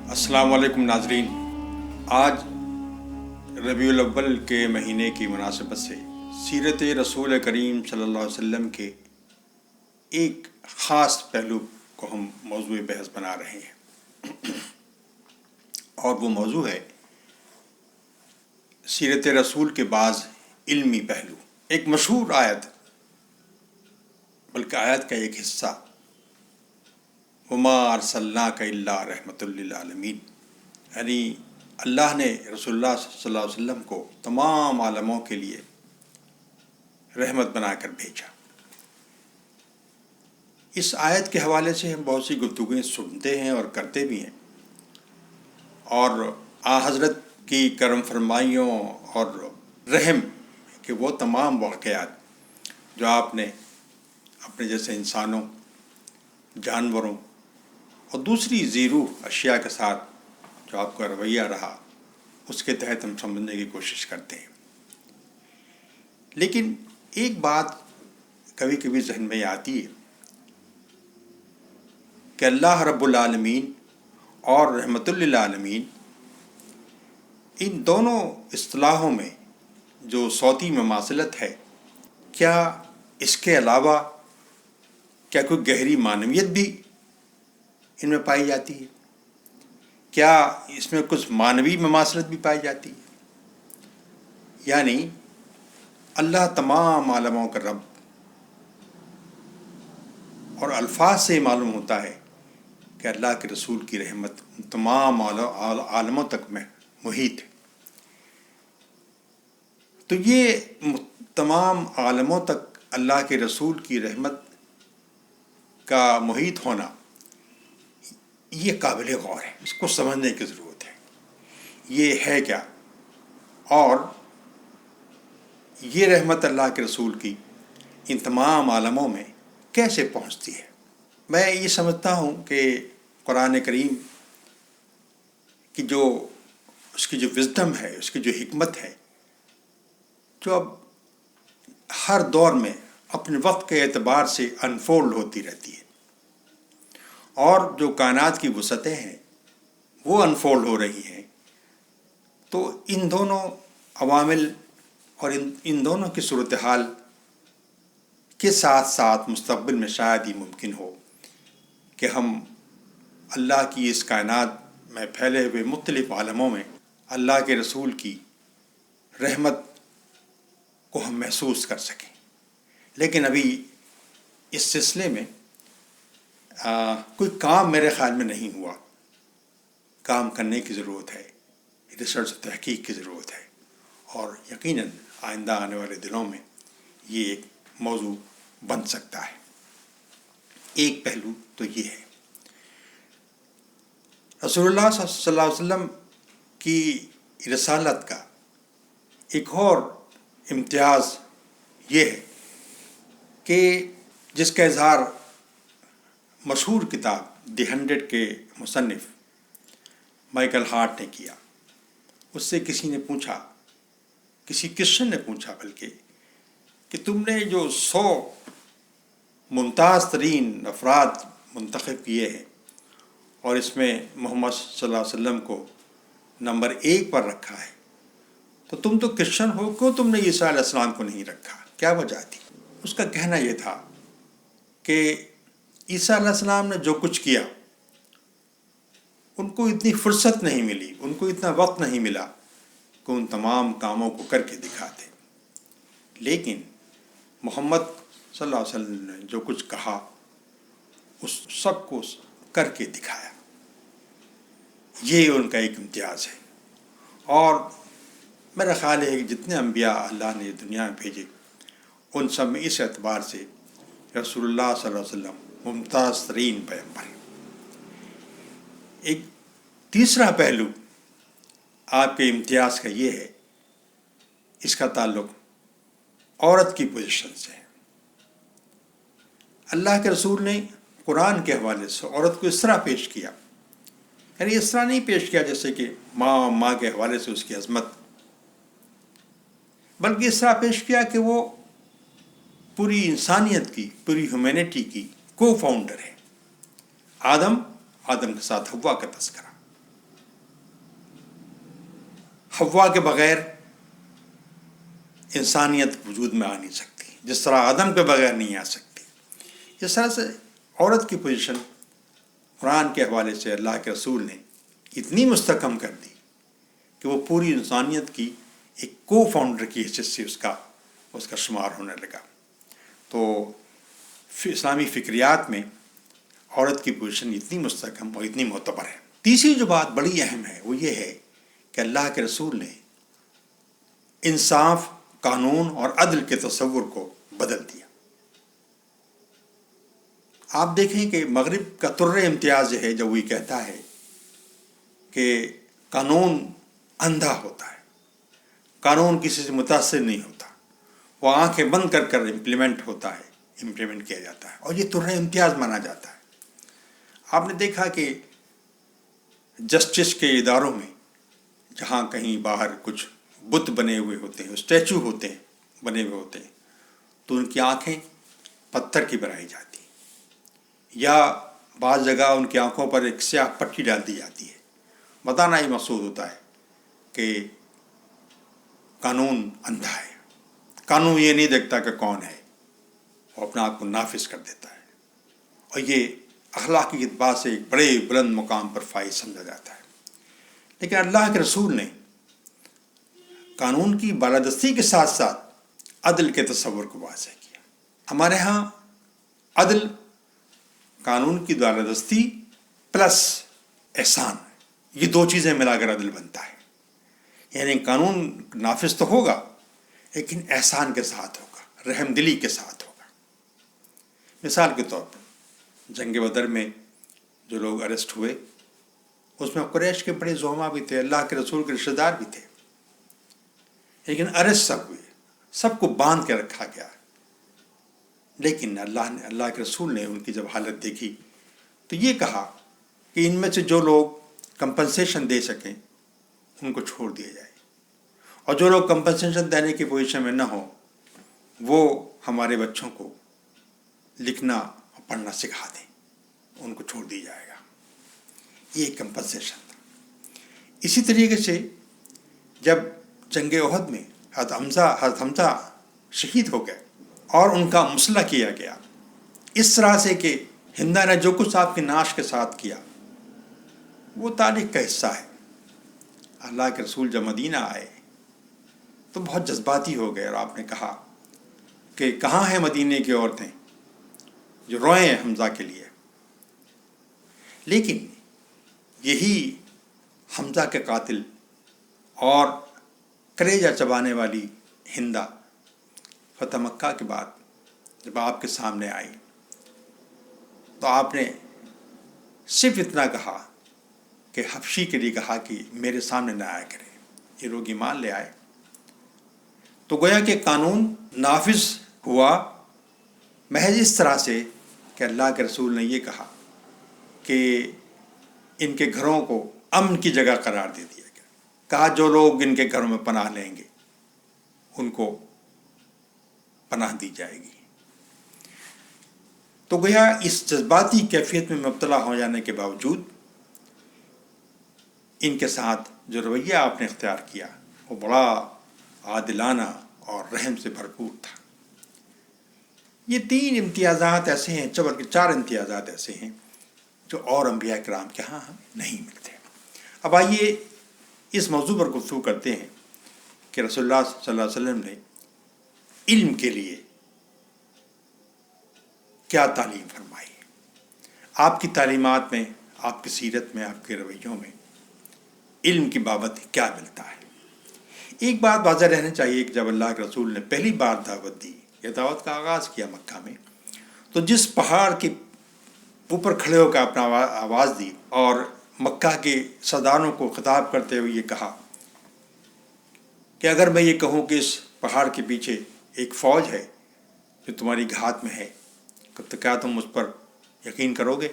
السلام علیکم ناظرین، آج ربیع الاول کے مہینے کی مناسبت سے سیرت رسول کریم صلی اللہ علیہ وسلم کے ایک خاص پہلو کو ہم موضوع بحث بنا رہے ہیں، اور وہ موضوع ہے سیرت رسول کے بعض علمی پہلو۔ ایک مشہور آیت، بلکہ آیت کا ایک حصہ، وما ارسلناک الا رحمۃ للعالمین، یعنی اللہ نے رسول اللہ صلی اللہ علیہ وسلم کو تمام عالموں کے لیے رحمت بنا کر بھیجا۔ اس آیت کے حوالے سے ہم بہت سی گفتگویں سنتے ہیں اور کرتے بھی ہیں، اور حضرت کی کرم فرمائیوں اور رحم کے وہ تمام واقعات جو آپ نے اپنے جیسے انسانوں، جانوروں اور دوسری زیروح اشیاء کے ساتھ جو آپ کا رویہ رہا، اس کے تحت ہم سمجھنے کی کوشش کرتے ہیں۔ لیکن ایک بات کبھی کبھی ذہن میں آتی ہے کہ اللہ رب العالمین اور رحمت للعالمین، ان دونوں اصطلاحوں میں جو صوتی مماثلت ہے، کیا اس کے علاوہ کیا کوئی گہری معنویت بھی ان میں پائی جاتی ہے؟ کیا اس میں کچھ معنوی مماثلت بھی پائی جاتی ہے؟ یعنی اللہ تمام عالموں کا رب، اور الفاظ سے معلوم ہوتا ہے کہ اللہ کے رسول کی رحمت تمام عالموں تک میں محیط ہے۔ تو یہ تمام عالموں تک اللہ کے رسول کی رحمت کا محیط ہونا، یہ قابل غور ہے، اس کو سمجھنے کی ضرورت ہے۔ یہ ہے کیا، اور یہ رحمت اللہ کے رسول کی ان تمام عالموں میں کیسے پہنچتی ہے؟ میں یہ سمجھتا ہوں کہ قرآن کریم کی اس کی جو وزڈم ہے، اس کی جو حکمت ہے، جو اب ہر دور میں اپنے وقت کے اعتبار سے انفولڈ ہوتی رہتی ہے، اور جو کائنات کی وسعتیں ہیں وہ انفولڈ ہو رہی ہیں، تو ان دونوں عوامل اور ان دونوں کی صورتحال کے ساتھ ساتھ مستقبل میں شاید ہی ممکن ہو کہ ہم اللہ کی اس کائنات میں پھیلے ہوئے مختلف عالموں میں اللہ کے رسول کی رحمت کو ہم محسوس کر سکیں۔ لیکن ابھی اس سلسلے میں کوئی کام میرے خیال میں نہیں ہوا۔ کام کرنے کی ضرورت ہے، ریسرچ و تحقیق کی ضرورت ہے، اور یقیناً آئندہ آنے والے دنوں میں یہ ایک موضوع بن سکتا ہے۔ ایک پہلو تو یہ ہے، رسول اللہ صلی اللہ علیہ وسلم کی رسالت کا ایک اور امتیاز یہ ہے کہ جس کا اظہار مشہور کتاب دی 100 کے مصنف مائیکل ہارٹ نے کیا۔ اس سے کسی نے پوچھا، کسی کرسچن نے پوچھا بلکہ، کہ تم نے جو 100 ممتاز ترین افراد منتخب کیے ہیں اور اس میں محمد صلی اللہ علیہ وسلم کو نمبر 1 پر رکھا ہے، تو تم تو کرسچن ہو، کیوں تم نے عیسیٰ علیہ السلام کو نہیں رکھا؟ کیا وجہ تھی؟ اس کا کہنا یہ تھا کہ عیسیٰ علیہ السلام نے جو کچھ کیا، ان کو اتنی فرصت نہیں ملی، ان کو اتنا وقت نہیں ملا کہ ان تمام کاموں کو کر کے دکھاتے۔ لیکن محمد صلی اللہ علیہ وسلم نے جو کچھ کہا، اس سب کو کر کے دکھایا۔ یہ ان کا ایک امتیاز ہے، اور میرا خیال ہے کہ جتنے انبیاء اللہ نے دنیا میں بھیجے، ان سب میں اس اعتبار سے رسول اللہ صلی اللہ علیہ وسلم ممتاز ترین پیغمبر ہیں۔ ایک تیسرا پہلو آپ کے امتیاز کا یہ ہے، اس کا تعلق عورت کی پوزیشن سے ہے۔ اللہ کے رسول نے قرآن کے حوالے سے عورت کو اس طرح پیش کیا، یعنی اس طرح نہیں پیش کیا جیسے کہ ماں کے حوالے سے اس کی عظمت، بلکہ اس طرح پیش کیا کہ وہ پوری انسانیت کی، پوری ہیومینٹی کی کو فاؤنڈر ہے۔ آدم کے ساتھ حوا کا تذکرہ، حوا کے بغیر انسانیت وجود میں آ نہیں سکتی، جس طرح آدم کے بغیر نہیں آ سکتی۔ اس طرح سے عورت کی پوزیشن قرآن کے حوالے سے اللہ کے رسول نے اتنی مستحکم کر دی کہ وہ پوری انسانیت کی ایک کو فاؤنڈر کی حیثیت سے اس کا شمار ہونے لگا۔ تو اسلامی فکریات میں عورت کی پوزیشن اتنی مستحکم اور اتنی معتبر ہے۔ تیسری جو بات بڑی اہم ہے وہ یہ ہے کہ اللہ کے رسول نے انصاف، قانون اور عدل کے تصور کو بدل دیا۔ آپ دیکھیں کہ مغرب کا طر امتیاز ہے جب وہ یہ کہتا ہے کہ قانون اندھا ہوتا ہے، قانون کسی سے متاثر نہیں ہوتا، وہ آنکھیں بند کر کر امپلیمنٹ کیا جاتا ہے، اور یہ طر امتیاز مانا جاتا ہے۔ آپ نے دیکھا کہ جسٹس کے اداروں میں جہاں کہیں باہر کچھ بت بنے ہوئے ہوتے ہیں، اسٹیچو بنے ہوئے ہوتے ہیں، تو ان کی آنکھیں پتھر کی بنائی جاتی ہیں، یا بعض جگہ ان کی آنکھوں پر ایک سیاہ پٹی ڈال دی جاتی ہے۔ بتانا یہ مقصود ہوتا ہے کہ قانون اندھا ہے، قانون یہ نہیں دیکھتا کہ کون ہے، وہ اپنا آپ کو نافذ کر دیتا ہے، اور یہ اخلاقی اعتبار سے ایک بڑے بلند مقام پر فائز سمجھا جاتا ہے۔ لیکن اللہ کے رسول نے قانون کی بالادستی کے ساتھ ساتھ عدل کے تصور کو واضح کیا۔ ہمارے ہاں عدل قانون کی بالادستی پلس احسان، یہ دو چیزیں ملا کر عدل بنتا ہے۔ یعنی قانون نافذ تو ہوگا لیکن احسان کے ساتھ ہوگا، رحم دلی کے ساتھ ہوگا۔ مثال کے طور پر جنگ بدر میں جو لوگ اریسٹ ہوئے، اس میں قریش کے بڑے زعما بھی تھے، اللہ کے رسول کے رشتہ دار بھی تھے، لیکن اریسٹ سب ہوئے، سب کو باندھ کے رکھا گیا۔ لیکن اللہ کے رسول نے ان کی جب حالت دیکھی تو یہ کہا کہ ان میں سے جو لوگ کمپنسیشن دے سکیں ان کو چھوڑ دیا جائے، اور جو لوگ کمپنسیشن دینے کی پوزیشن میں نہ ہوں وہ ہمارے بچوں کو لکھنا اور پڑھنا سکھا دیں، ان کو چھوڑ دیا جائے گا۔ یہ کمپنسیشن تھا۔ اسی طریقے سے جب جنگ احد میں حضرت حمزہ شہید ہو گئے اور ان کا مسلح کیا گیا، اس طرح سے کہ ہندہ نے جو کچھ آپ کی نعش کے ساتھ کیا وہ تاریخ کا حصہ ہے۔ اللہ کے رسول جب مدینہ آئے تو بہت جذباتی ہو گئے، اور آپ نے کہا کہ کہاں ہیں مدینے کی عورتیں جو روئیں حمزہ کے لیے۔ لیکن یہی حمزہ کے قاتل اور کلیجہ چبانے والی ہندہ فتح مکہ کے بعد جب آپ کے سامنے آئی تو آپ نے صرف اتنا کہا کہ حبشی کے لیے کہا کہ میرے سامنے نہ آیا کرے، یہ لوگ ایمان لے آئے۔ تو گویا کہ قانون نافذ ہوا محض اس طرح سے کہ اللہ کے رسول نے یہ کہا کہ ان کے گھروں کو امن کی جگہ قرار دے دیا گیا، کہا جو لوگ ان کے گھروں میں پناہ لیں گے ان کو پناہ دی جائے گی۔ تو گویا اس جذباتی کیفیت میں مبتلا ہو جانے کے باوجود ان کے ساتھ جو رویہ آپ نے اختیار کیا وہ بڑا عادلانہ اور رحم سے بھرپور تھا۔ یہ 3 امتیازات ایسے ہیں، بلکہ 4 امتیازات ایسے ہیں جو اور انبیاء کرام کے ہاں ہمیں نہیں ملتے۔ اب آئیے اس موضوع پر گفتگو کرتے ہیں کہ رسول اللہ صلی اللہ علیہ وسلم نے علم کے لیے کیا تعلیم فرمائی ہے۔ آپ کی تعلیمات میں، آپ کی سیرت میں، آپ کے رویوں میں علم کی بابت کیا ملتا ہے۔ ایک بات واضح رہنا چاہیے کہ جب اللہ کے رسول نے پہلی بار دعوت دی یا دعوت کا آغاز کیا مکہ میں، تو جس پہاڑ کے اوپر کھڑے ہو کر اپنا آواز دی اور مکہ کے سرداروں کو خطاب کرتے ہوئے یہ کہا کہ اگر میں یہ کہوں کہ اس پہاڑ کے پیچھے ایک فوج ہے جو تمہاری گھات میں ہے تو کیا تم اس پر یقین کرو گے؟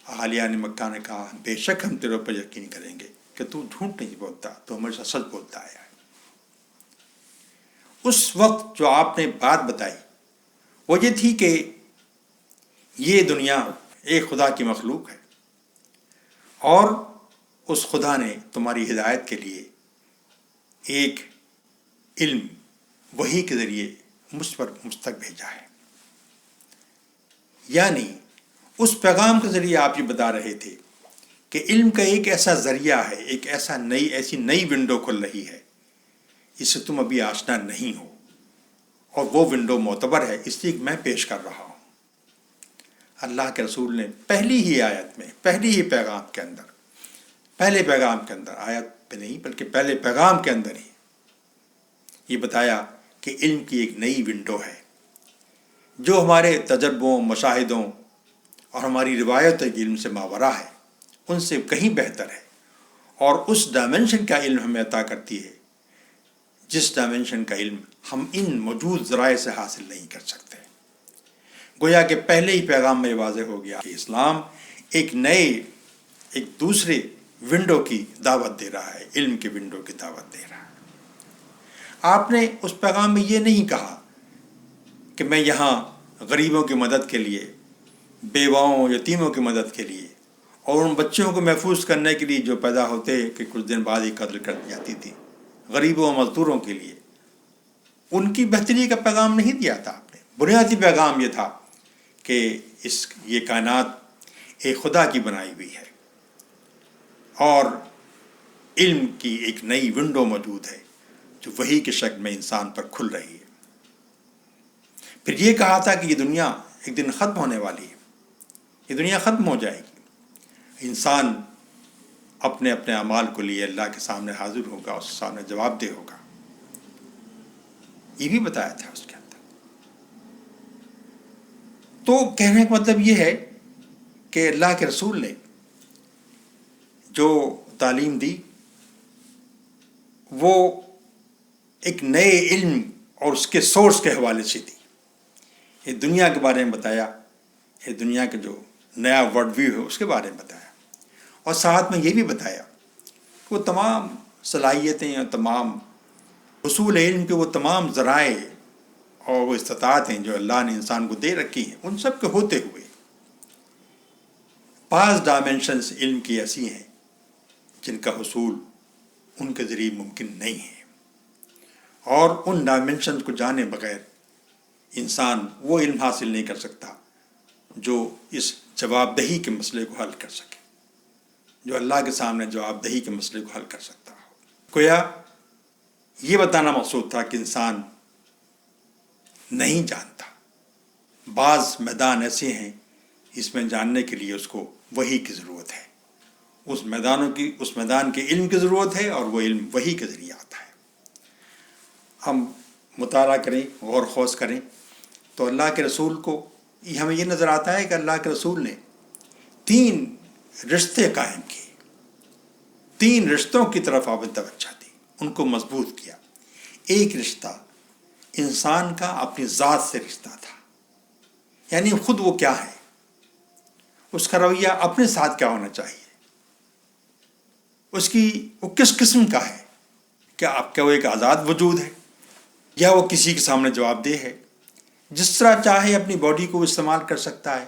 اہالیان مکہ نے کہا بے شک ہم تیرے پر یقین کریں گے کہ تو جھوٹ نہیں بولتا، تو ہمیشہ سچ بولتا آیا ہے۔ اس وقت جو آپ نے بات بتائی وہ یہ تھی کہ یہ دنیا ایک خدا کی مخلوق ہے، اور اس خدا نے تمہاری ہدایت کے لیے ایک علم وحی کے ذریعے مجھ تک بھیجا ہے. یعنی اس پیغام کے ذریعے آپ یہ بتا رہے تھے کہ علم کا ایک ایسا ذریعہ ہے، ایک ایسی نئی ونڈو کھل رہی ہے اس سے تم ابھی آشنا نہیں ہو، اور وہ ونڈو معتبر ہے، اس لیے میں پیش کر رہا ہوں. اللہ کے رسول نے پہلی ہی آیت میں، پہلے پیغام کے اندر، آیت پہ نہیں بلکہ پہلے پیغام کے اندر ہی یہ بتایا کہ علم کی ایک نئی ونڈو ہے جو ہمارے تجربوں، مشاہدوں اور ہماری روایت علم سے ماورا ہے، ان سے کہیں بہتر ہے، اور اس ڈائمنشن کا علم ہمیں عطا کرتی ہے جس ڈائمنشن کا علم ہم ان موجود ذرائع سے حاصل نہیں کر سکتے. گویا کہ پہلے ہی پیغام میں واضح ہو گیا کہ اسلام ایک دوسرے ونڈو کی دعوت دے رہا ہے، علم کے ونڈو کی دعوت دے رہا ہے. آپ نے اس پیغام میں یہ نہیں کہا کہ میں یہاں غریبوں کی مدد کے لیے، بیواؤں، یتیموں کی مدد کے لیے، اور ان بچوں کو محفوظ کرنے کے لیے جو پیدا ہوتے کہ کچھ دن بعد ہی قتل کر دی جاتی تھی، غریبوں اور مزدوروں کے لیے ان کی بہتری کا پیغام نہیں دیا تھا آپ نے. بنیادی پیغام یہ تھا کہ یہ کائنات ایک خدا کی بنائی ہوئی ہے اور علم کی ایک نئی ونڈو موجود ہے جو وحی کے شکل میں انسان پر کھل رہی ہے. پھر یہ کہا تھا کہ یہ دنیا ایک دن ختم ہونے والی ہے، یہ دنیا ختم ہو جائے گی، انسان اپنے اپنے اعمال کو لیے اللہ کے سامنے حاضر ہوگا، اس کے سامنے جواب دہ ہوگا. یہ بھی بتایا تھا اس کے اندر. تو کہنے کا مطلب یہ ہے کہ اللہ کے رسول نے جو تعلیم دی وہ ایک نئے علم اور اس کے سورس کے حوالے سے دی. یہ دنیا کے بارے میں بتایا، یہ دنیا کے جو نیا ورلڈ ویو ہے اس کے بارے میں بتایا، اور ساتھ میں یہ بھی بتایا کہ وہ تمام صلاحیتیں اور تمام حصول علم کے وہ تمام ذرائع اور وہ استطاعت ہیں جو اللہ نے انسان کو دے رکھی ہیں، ان سب کے ہوتے ہوئے 5 ڈائمنشنز علم کی ایسی ہیں جن کا حصول ان کے ذریعے ممکن نہیں ہے، اور ان ڈائمنشنز کو جانے بغیر انسان وہ علم حاصل نہیں کر سکتا جو اس جواب دہی کے مسئلے کو حل کر سکے، جو اللہ کے سامنے جواب دہی کے مسئلے کو حل کر سکتا ہو. گویا یہ بتانا مقصود تھا کہ انسان نہیں جانتا. بعض میدان ایسے ہیں اس میں جاننے کے لیے اس کو وحی کی ضرورت ہے، اس میدان کے علم کی ضرورت ہے، اور وہ علم وحی کے ذریعے آتا ہے. ہم مطالعہ کریں، غور خوض کریں تو اللہ کے رسول کو ہمیں یہ نظر آتا ہے کہ اللہ کے رسول نے 3 رشتے قائم کیے، 3 رشتوں کی طرف آپ توجہ دی، ان کو مضبوط کیا. ایک رشتہ انسان کا اپنی ذات سے رشتہ تھا، یعنی خود وہ کیا ہے، اس کا رویہ اپنے ساتھ کیا ہونا چاہیے، وہ کس قسم کا ہے، کیا وہ ایک آزاد وجود ہے یا وہ کسی کے سامنے جواب دہ ہے، جس طرح چاہے اپنی باڈی کو استعمال کر سکتا ہے.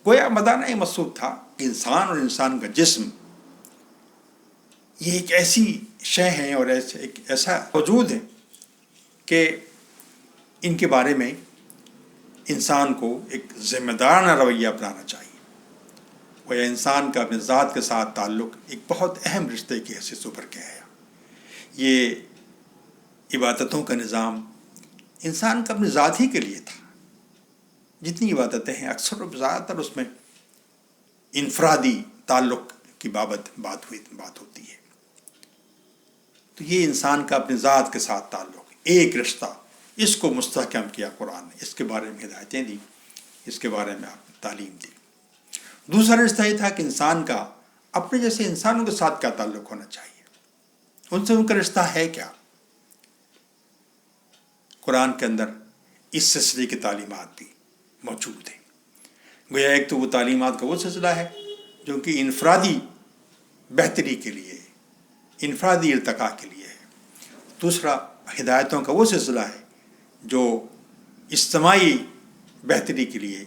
گویا مدانہ یہ مقصود تھا کہ انسان اور انسان کا جسم یہ ایک ایسی شے ہیں اور ایک ایسا وجود ہے کہ ان کے بارے میں انسان کو ایک ذمہ دارانہ رویہ اپنانا چاہیے. گویا انسان کا اپنے ذات کے ساتھ تعلق ایک بہت اہم رشتے کی حیثیت سے ابھر کے آیا. یہ عبادتوں کا نظام انسان کا اپنی ذات ہی کے لیے تھا. جتنی عبادتیں ہیں اکثر و زیادہ تر اس میں انفرادی تعلق کی بات ہوتی ہے. تو یہ انسان کا اپنے ذات کے ساتھ تعلق، ایک رشتہ، اس کو مستحکم کیا قرآن نے، اس کے بارے میں ہدایتیں دی، اس کے بارے میں آپ نے تعلیم دی. دوسرا رشتہ یہ تھا کہ انسان کا اپنے جیسے انسانوں کے ساتھ کیا تعلق ہونا چاہیے، ان سے ان کا رشتہ ہے کیا. قرآن کے اندر اس سلسلے کی تعلیمات بھی موجود ہیں. گویا ایک تو وہ تعلیمات کا وہ سلسلہ ہے جو کہ انفرادی بہتری کے لیے، انفرادی ارتقاء کے لیے ہے. دوسرا ہدایتوں کا وہ سلسلہ ہے جو اجتماعی بہتری کے لیے،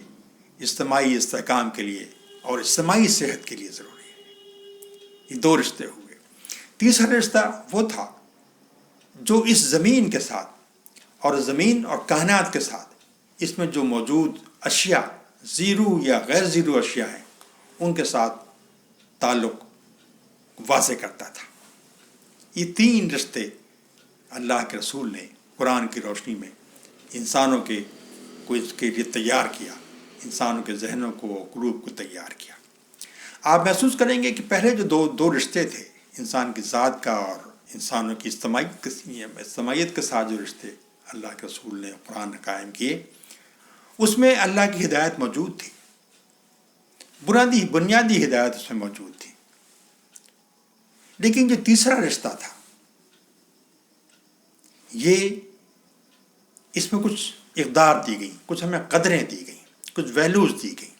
اجتماعی استحکام کے لیے اور اجتماعی صحت کے لیے ضروری ہے. یہ دو رشتے ہوئے. تیسرا رشتہ وہ تھا جو اس زمین کے ساتھ اور زمین اور کائنات کے ساتھ اس میں جو موجود اشیاء زیرو یا غیر زیرو اشیاء ہیں ان کے ساتھ تعلق واضح کرتا تھا. یہ تین رشتے اللہ کے رسول نے قرآن کی روشنی میں انسانوں کے کو اس کے لیے تیار کیا، انسانوں کے ذہنوں کو، قلوب کو تیار کیا. آپ محسوس کریں گے کہ پہلے جو دو رشتے تھے، انسان کی ذات کا اور انسانوں کی اجتماعیت کے ساتھ جو رشتے اللہ کے رسول نے قرآن نے قائم کیے، اس میں اللہ کی ہدایت موجود تھی، بنیادی ہدایت اس میں موجود تھی. لیکن جو تیسرا رشتہ تھا، یہ اس میں کچھ اقدار دی گئی، کچھ ہمیں قدریں دی گئیں، کچھ ویلیوز دی گئیں،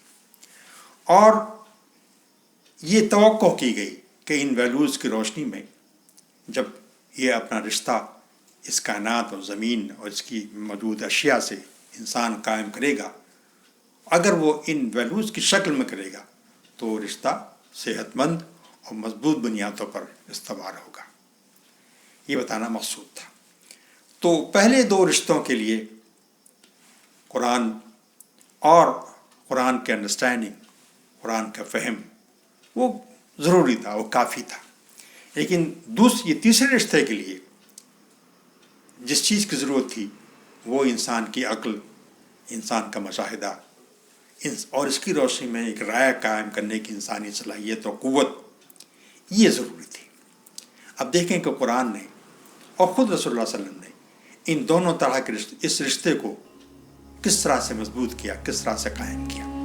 اور یہ توقع کی گئی کہ ان ویلیوز کی روشنی میں جب یہ اپنا رشتہ اس کائنات اور زمین اور اس کی موجود اشیاء سے انسان قائم کرے گا، اگر وہ ان ویلیوز کی شکل میں کرے گا تو رشتہ صحت مند اور مضبوط بنیادوں پر استوار ہوگا. یہ بتانا مقصود تھا. تو پہلے دو رشتوں کے لیے قرآن اور قرآن کے انڈرسٹینڈنگ، قرآن کا فہم وہ ضروری تھا، وہ کافی تھا. لیکن یہ تیسرے رشتے کے لیے جس چیز کی ضرورت تھی وہ انسان کی عقل، انسان کا مشاہدہ اور اس کی روشنی میں ایک رائے قائم کرنے کی انسانی صلاحیت اور قوت، یہ ضروری تھی. اب دیکھیں کہ قرآن نے اور خود رسول اللہ صلی اللہ علیہ وسلم نے ان دونوں طرح کے اس رشتے کو کس طرح سے مضبوط کیا، کس طرح سے قائم کیا.